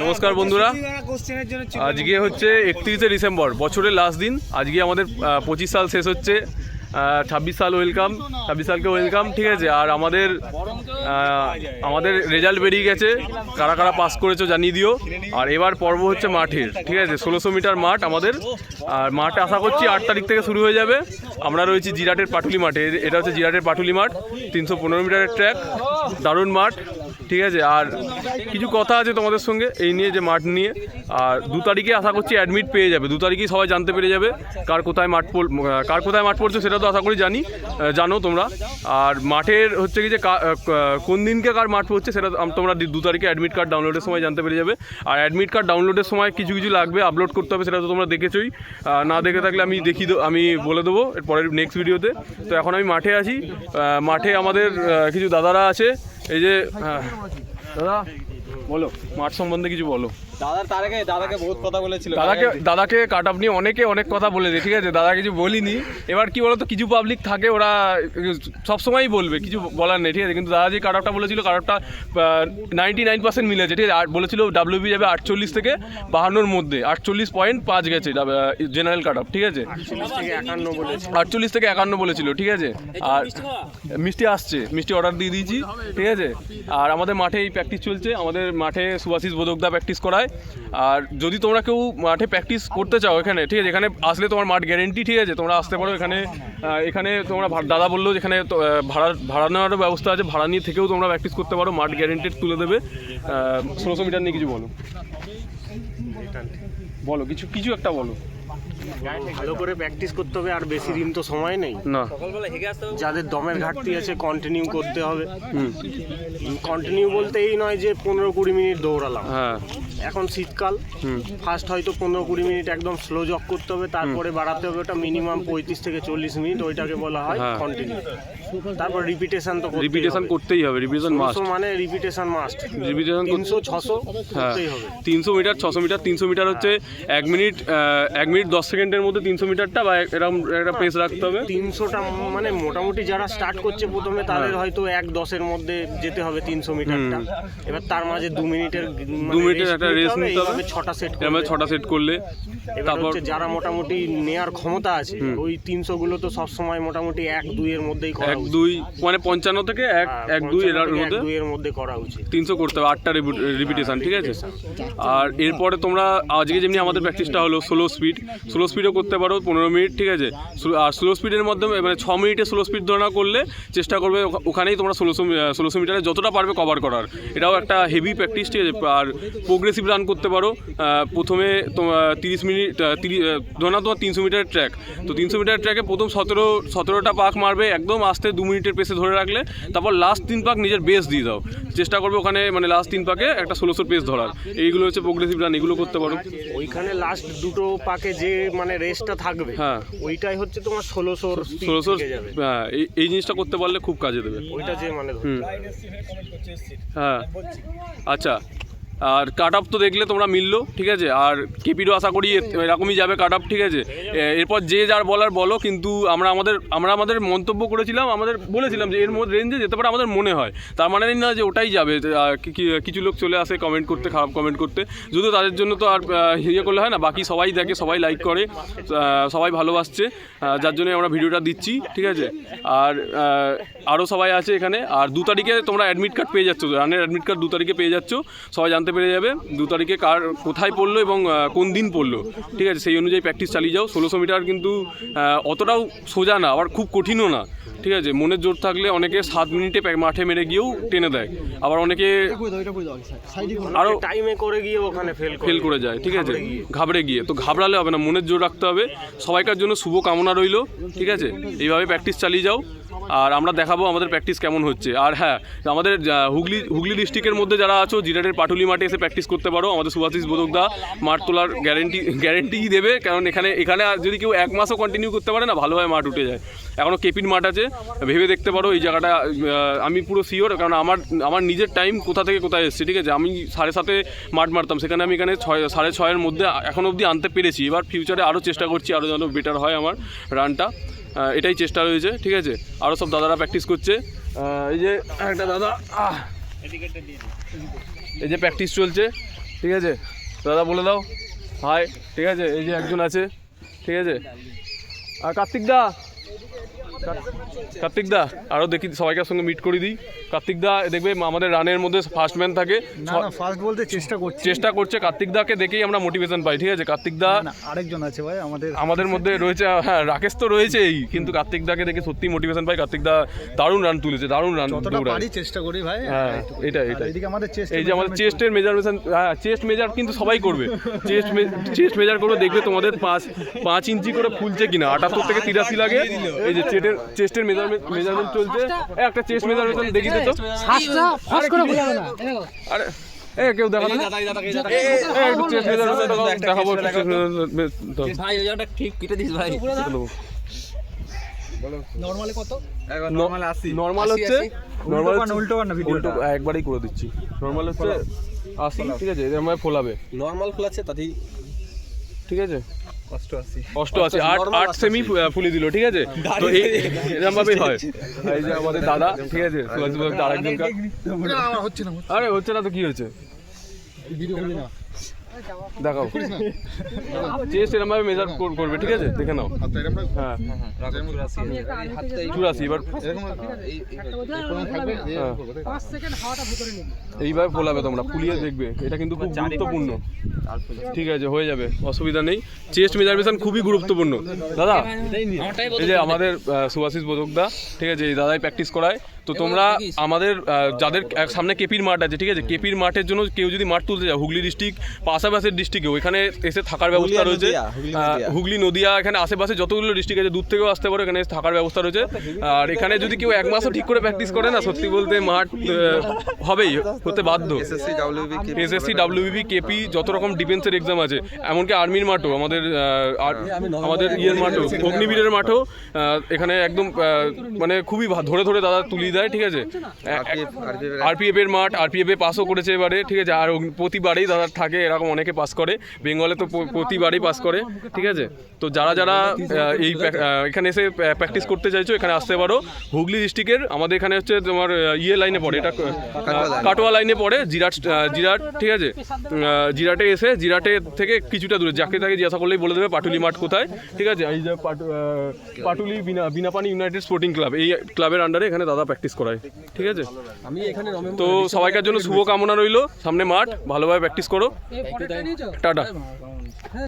নমস্কার বন্ধুরা, আজকে হচ্ছে 31শে ডিসেম্বর, বছরের লাস্ট দিন। আজকে আমাদের 25 সাল শেষ হচ্ছে, 26 সাল ওয়েলকাম, 26 সালকে ওয়েলকাম। ঠিক আছে, আর আমাদের রেজাল্ট বেরিয়ে গেছে, কারা কারা পাস করেছো জানিয়ে দিও। আর এবার পর্ব হচ্ছে মাঠের, ঠিক আছে, 1600 মিটার মাঠ আমাদের। আর মাঠে আশা করছি 8 তারিখ থেকে শুরু হয়ে যাবে। আমরা রয়েছি জিরাটের পাটুলি মাঠে, এটা হচ্ছে জিরাটের পাটুলি মাঠ, 315 মিটারের ট্র্যাক, দারুণ মাঠ। ঠিক আছে, আর কিছু কথা আছে তোমাদের সঙ্গে এই নিয়ে, যে মাঠ নিয়ে। আর 2 তারিখে আশা করছি অ্যাডমিট পেয়ে যাবে, 2 তারিখেই সবাই জানতে পেরে যাবে কার কোথায় মাঠ পড়ছে, সেটা তো আশা করি জানো তোমরা। আর মাঠের হচ্ছে কি যে কোন দিনকে কার মাঠ পড়ছে সেটা তোমরা 2 তারিখে অ্যাডমিট কার্ড ডাউনলোডের সময় জানতে পেরে যাবে। আর অ্যাডমিট কার্ড ডাউনলোডের সময় কিছু লাগবে, আপলোড করতে হবে, সেটা তো তোমরা দেখেছোই। না দেখে থাকলে আমি বলে দেবো এর পরের নেক্সট ভিডিওতে। তো এখন আমি মাঠে আছি, মাঠে আমাদের কিছু দাদারা আছে। এই যে দাদা, বলো মাঠ সম্বন্ধে কিছু বলো। দাদাকে বহুত কথা বলেছিল, দাদাকে কাট আপ নিয়ে অনেক কথা বলেছে। ঠিক আছে, দাদা কিছু বলিনি। এবার কি বলতো, কিছু পাবলিক থাকে, ওরা সবসময়ই বলবে, কিছু বলার নেই। ঠিক আছে, কিন্তু দাদা যে কাট আপটা বলেছিল, কাট আপটা 99% মিলেছে। ঠিক আছে, আর বলেছিল ডাব্লিউবি যাবে 48 থেকে 52-র মধ্যে, 48.5 গেছে জেনারেল কাট আপ। ঠিক আছে, 48 থেকে 51 বলেছিল। ঠিক আছে, আর মিষ্টি আসছে, মিষ্টি অর্ডার দিয়ে দিয়েছি। ঠিক আছে, আর আমাদের মাঠে এই প্র্যাকটিস চলছে, আমাদের মাঠে সুভাষিস বোদকদা প্র্যাকটিস করায়। আর যদি তোমরা কেউ মাঠে প্র্যাকটিস করতে চাও এখানে, ঠিক আছে, এখানে আসলে তোমার মাঠ গ্যারেন্টি। ঠিক আছে, তোমরা আসতে পারো এখানে তোমরা দাদা বললো যেখানে ভাড়া নেওয়ারও ব্যবস্থা আছে, ভাড়া নিয়ে থেকেও তোমরা প্র্যাকটিস করতে পারো, মাঠ গ্যারেন্টেড তুলে দেবে। 1600 মিটার নিয়ে কিছু বলো, কিছু একটা বলো। ভালো করে প্র্যাকটিস করতে হবে, আর বেশি দিন তো সময় নেই না। যাদের দমের ঘাটতি আছে কন্টিনিউ করতে হবে। কন্টিনিউ বলতে এই নয় যে 15-20 মিনিট দৌড়ালাম। হ্যাঁ, এখন শীতকাল, ফার্স্ট হয়তো 15-20 মিনিট একদম স্লো জগ করতে হবে, তারপরে বাড়াতে হবে ওটা মিনিমাম 35 থেকে 40 মিনিট, ওইটাকে বলা হয় কন্টিনিউ। তারপর রিপিটেশন করতেই হবে, রিপিটেশন মাস্ট, মানে রিপিটেশন মাস্ট। 300-600 করতেই হবে। 300 মিটার 600 মিটার 300 মিটার হচ্ছে 1 মিনিট 10 সেকেন্ডের মধ্যে 300 মিটারটা, বা এরকম একটা পেস রাখতে হবে। 300টা মানে মোটামুটি যারা স্টার্ট করছে প্রথমে, তাদের হয়তো 1-10-এর মধ্যে যেতে হবে 300 মিটারটা। এবার তার মাঝে 2 মিনিটের একটা রেস্ট নিতে হবে। 6টা সেট করলে তারপর যারা মোটামুটি নেয়ার ক্ষমতা আছে, ওই 300 গুলো তো সবসময় মোটামুটি 1-2 এর মধ্যেই করা উচিত। 1-2 মানে 55 থেকে 1-2 এর মধ্যে করা উচিত। 300 করতে হবে, 8টা রিপিটেশন। ঠিক আছে, আর এরপরে তোমরা আজকে যেমনি আমাদের প্র্যাকটিসটা হলো স্লো স্পিডও করতে পারো 15 মিনিট। ঠিক আছে, আর স্লো স্পিডের মাধ্যমে মানে 6 মিনিটে স্লো স্পিড ধরা করলে চেষ্টা করবে ওখানেই তোমরা 1600 মিটারে যতটা পারবে কভার করার। এটাও একটা হেভি প্র্যাকটিস। ঠিক আছে, আর প্রোগ্রেসিভ রান করতে পারো। প্রথমে তোমার 30 মিনিট ধরে নাও তোমার 300 মিটারের ট্র্যাক, তো 300 মিটারের ট্র্যাকে প্রথম 17টা পাক মারবে একদম আস্তে, 2 মিনিটের পেসে ধরে রাখলে, তারপর লাস্ট 3 পাক নিজের বেস দিয়ে দাও, চেষ্টা করবে ওখানে মানে লাস্ট 3 পাকে একটা 1600 পেস ধরার। এইগুলো হচ্ছে প্রোগ্রেসিভ রান, এগুলো করতে পারো। ওইখানে লাস্ট দুটো পাকে যে মানে রেসটা থাকবে, হ্যাঁ, ওইটাই হচ্ছে তোমার 1600। হ্যাঁ, এই জিনিসটা করতে পারলে খুব কাজে দেবে ওইটা, যে মানে হ্যাঁ। আচ্ছা, আর কাট আপ তো দেখলে তোমরা মিললো। ঠিক আছে, আর কেপিরও আশা করি এরকমই যাবে কাট আপ। ঠিক আছে, এরপর যে যার বলার বলো, কিন্তু আমরা আমাদের মন্তব্য করেছিলাম, বলেছিলাম যে এর মধ্যে রেঞ্জে যেতে পারে আমাদের মনে হয়, তার মানে না যে ওটাই যাবে। কিছু লোক চলে আসে কমেন্ট করতে, খারাপ কমেন্ট করতে, যদিও তাদের জন্য তো আর করলে হয় না, বাকি সবাই দেখে, সবাই লাইক করে, সবাই ভালোবাসছে, যার জন্য আমরা ভিডিওটা দিচ্ছি। ঠিক আছে, আর আরও সবাই আছে এখানে। আর 2 তারিখে তোমরা অ্যাডমিট কার্ড পেয়ে যাচ্ছ, রানের অ্যাডমিট কার্ড 2 তারিখে পেয়ে যাচ্ছ, সবাই জানতে পেরে যাবে 2 তারিখে কার কোথায় পড়লো এবং কোন দিন পড়লো। ঠিক আছে, সেই অনুযায়ী প্র্যাকটিস চালিয়ে যাও। 1600 মিটার কিন্তু অতটাও সোজা না, আবার খুব কঠিনও না। ঠিক আছে, মনের জোর থাকলে অনেকে 7 মিনিটে মাঠে মেরে গিয়েও টেনে দেয়, আবার অনেকে আরও টাইমে করে গিয়ে ওখানে ফেল করে যায়। ঠিক আছে, ঘাবড়ে গিয়ে, তো ঘাবড়ালে হবে না, মনের জোর রাখতে হবে। সবাইকার জন্য শুভ কামনা রইল। ঠিক আছে, এইভাবে প্র্যাকটিস চালিয়ে যাও, আর আমরা দেখাবো আমাদের প্র্যাকটিস কেমন হচ্ছে। আর হ্যাঁ, আমাদের হুগলি ডিস্ট্রিক্টের মধ্যে যারা আছো, জিরাটের পাটুলি মাঠে এসে প্র্যাকটিস করতে পারো। আমাদের সুভাষিস বোদকদা মাঠ তোলার গ্যারেন্টিই দেবে, কারণ এখানে যদি কেউ 1 মাসও কন্টিনিউ করতে পারে না, ভালোভাবে মাঠ উঠে যায়। এখনও কেপির মাঠ আছে, ভেবে দেখতে পারো এই জায়গাটা। আমি পুরো শিওর, কারণ আমার নিজের টাইম কোথা থেকে কোথায় এসছে। ঠিক আছে, আমি 7:30 মাঠ মারতাম, সেখানে আমি এখানে 6:30 মধ্যে এখনও অবধি আনতে পেরেছি। এবার ফিউচারে আরও চেষ্টা করছি, আরও যেন বেটার হয় আমার রানটা, এটাই চেষ্টা রয়েছে। ঠিক আছে, আরও সব দাদারা প্র্যাকটিস করছে। এই যে একটা দাদা, এই যে প্র্যাকটিস চলছে, ঠিক আছে দাদা বলে দাও হাই, ঠিক আছে এই যে একজন আছে, ঠিক আছে। আর কার্তিক দা আরও দেখি সবাইকার সঙ্গে মিট করে দিই। কার্তিক দা দেখবে আমাদের রানের মধ্যে ফার্স্ট ম্যান থাকে, ফার্স্ট বলতে চেষ্টা করছে। কার্তিক দাকে দেখেই আমরা মোটিভেশন পাই, ঠিক আছে। কার্তিক দা আরেকজন আছে ভাই আমাদের মধ্যে রয়েছে, হ্যাঁ রাকেশ তো রয়েছেই, কিন্তু কার্তিক দাকে দেখে সত্যি মোটিভেশন পাই। কার্তিক দা দারুণ রান তুলেছে, দারুণ রান দৌড়ায়, চেষ্টা করি ভাই। হ্যাঁ এটা এদিকে আমাদের এই যে আমাদের চেস্টের মেজারমেশন, হ্যাঁ চেস্ট মেজার কিন্তু সবাই করবে, চেস্ট মেজার করে দেখবে তোমাদের 5 ইঞ্চি করে ফুলছে কিনা। 78 থেকে 83 লাগে। এই যে চেস্টের মেজারমেন্ট চলছে, একটা চেস্ট মেজারমেন্ট দেখিয়ে তো। আরে কেউ দেখাবো দেখাবো ভাই ওই জায়গাটা ঠিক কেটে দিস ভাই। নরমালি কত? নর্মাল হচ্ছে উল্টো বানা উল্টো একবারই করে দিচ্ছি। নর্মাল হচ্ছে 80, ঠিক আছে। এর মধ্যে ফোলাবে নরমাল খোলাচ্ছে তাতেই, ঠিক আছে। 88 8 সেমি ফুলি দিল, ঠিক আছে। তো এরকম ভাবেই হয়। এই যে আমাদের দাদা, ঠিক আছে, আরেকজন আরে হচ্ছে না তো কি হচ্ছে দেখাও। চেস্ট এরকম ভাবে মেজার করবে, ঠিক আছে, দেখে নাও। হ্যাঁ 84 এবার এইভাবে ফোলাবে তোমরা, ফুলিয়ে দেখবে। এটা কিন্তু খুব গুরুত্বপূর্ণ, ঠিক আছে, হয়ে যাবে, অসুবিধা নেই। চেস্ট মেজারমেশন খুবই গুরুত্বপূর্ণ দাদা। এই যে আমাদের সুভাশিস বোধকদা, ঠিক আছে, এই দাদাই প্র্যাকটিস করায়। তো তোমরা আমাদের যাদের সামনে কেপির মাঠ আছে, ঠিক আছে, কেপির মাঠের জন্য কেউ যদি মাঠ তুলতে যাও, হুগলি ডিস্ট্রিক্ট পাশাপাশের ডিস্ট্রিক্টেও এখানে এসে থাকার ব্যবস্থা রয়েছে। হুগলি নদিয়া এখানে আশেপাশে যতগুলো ডিস্ট্রিক্ট আছে, দূর থেকেও আসতে পারো, এখানে থাকার ব্যবস্থা রয়েছে। আর এখানে যদি কেউ 1 মাসও ঠিক করে প্র্যাকটিস করে না, সত্যি বলতে মাঠ হবেই, হতে বাধ্য। এসএসসি ডাব্লিউবিপি কেপি যত রকম ডিফেন্সের এক্সাম আছে, এমনকি আর্মির মাঠও, আমাদের ইয়ের মাঠও, অগ্নিবীরের মাঠও এখানে একদম মানে খুবই ধরে ধরে দাদা তুলি দেয়, ঠিক আছে। আরপিএফ এর মাঠ, আরপিএফ এ পাসও করেছে এবারে, ঠিক আছে। আর প্রতিবারেই দাদা থাকে, এরকম অনেকে পাস করে, বেঙ্গলে তো প্রতিবারই পাস করে, ঠিক আছে। তো যারা এই এখানে এসে প্র্যাকটিস করতে চাইছো, এখানে আসতে পারো। হুগলি ডিস্ট্রিক্টের আমাদের এখানে হচ্ছে তোমার ইয়ে লাইনে পড়ে, এটা কাটোয়া লাইনে পড়ে, জিরাট, ঠিক আছে। জিরাটে এসে, জিরাটে থেকে কিছুটা দূরে যাকে তাকে জিজ্ঞাসা করলেই বলে দেবে পাটুলি মাঠ কোথায়, ঠিক আছে। এই যে Patuli Binapani United sporting club, এই ক্লাবের আন্ডারে এখানে দাদা প্র্যাকটিস করায়, ঠিক আছে। তো সবাইকার জন্য শুভকামনা রইল, সামনে মাঠ, ভালোভাবে প্র্যাকটিস করো, টাটা।